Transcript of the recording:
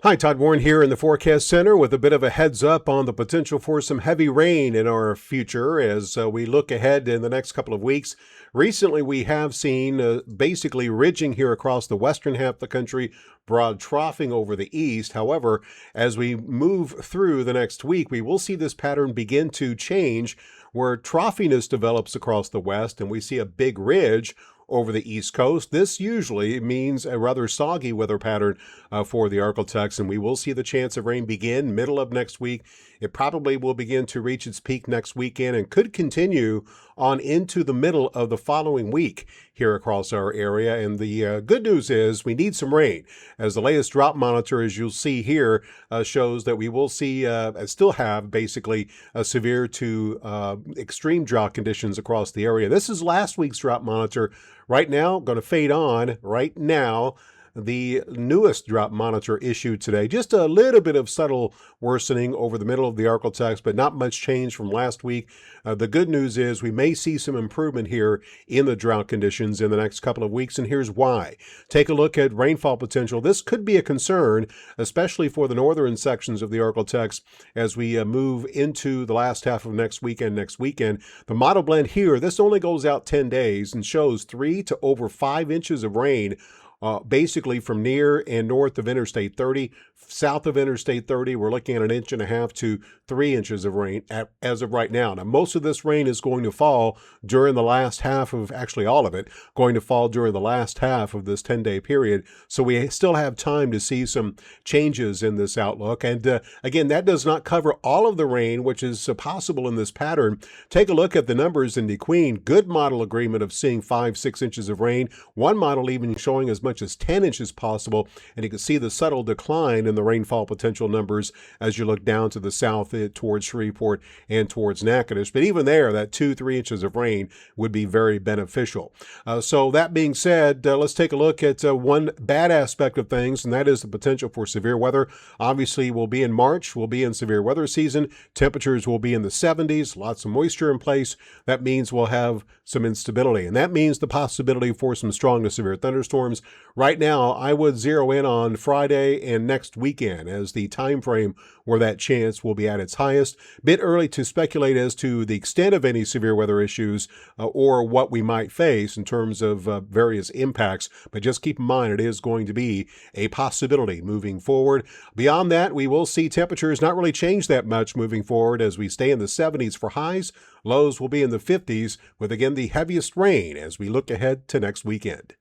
Hi, Todd Warren here in the Forecast Center with a bit of a heads up on the potential for some heavy rain in our future as we look ahead in the next couple of weeks. Recently, we have seen basically ridging here across the western half of the country, broad troughing over the east. However, as we move through the next week, we will see this pattern begin to change where troughiness develops across the west and we see a big ridge over the east coast. This usually means a rather soggy weather pattern for the Arctic, and we will see the chance of rain begin middle of next week. It probably will begin to reach its peak next weekend and could continue on into the middle of the following week here across our area. And the good news is we need some rain, as the latest drought monitor, as you'll see here, shows that we will see still have basically a severe to extreme drought conditions across the area. This is last week's drought monitor. Right now, going to fade on right now. The newest drought monitor issued today, just a little bit of subtle worsening over the middle of the Arctic, but not much change from last week. The good news is we may see some improvement here in the drought conditions in the next couple of weeks, and here's why. Take a look at rainfall potential. This could be a concern, especially for the northern sections of the Arctic as we move into the last half of next weekend. The model blend here, this only goes out 10 days and shows 3 to over 5 inches of rain basically from near and north of Interstate 30. South of Interstate 30, we're looking at 1.5 inches to 3 inches of rain as of right now. Now, most of this rain is going to fall during the last half of, actually all of it, going to fall during the last half of this 10-day period. So we still have time to see some changes in this outlook. And again, that does not cover all of the rain, which is possible in this pattern. Take a look at the numbers in DeQueen. Good model agreement of seeing 5-6 inches of rain. One model even showing as much as 10 inches possible. And you can see the subtle decline in the rainfall potential numbers as you look down to the south towards Shreveport and towards Natchitoches. But even there, that 2-3 inches of rain would be very beneficial. So that being said, let's take a look at one bad aspect of things, and that is the potential for severe weather. Obviously, we'll be in March. We'll be in severe weather season. Temperatures will be in the 70s, lots of moisture in place. That means we'll have some instability, and that means the possibility for some strong to severe thunderstorms. Right now, I would zero in on Friday and next weekend as the time frame where that chance will be at its highest. Bit early to speculate as to the extent of any severe weather issues or what we might face in terms of various impacts, but just keep in mind it is going to be a possibility moving forward. Beyond that, we will see temperatures not really change that much moving forward as we stay in the 70s for highs. Lows will be in the 50s with, again, the heaviest rain as we look ahead to next weekend.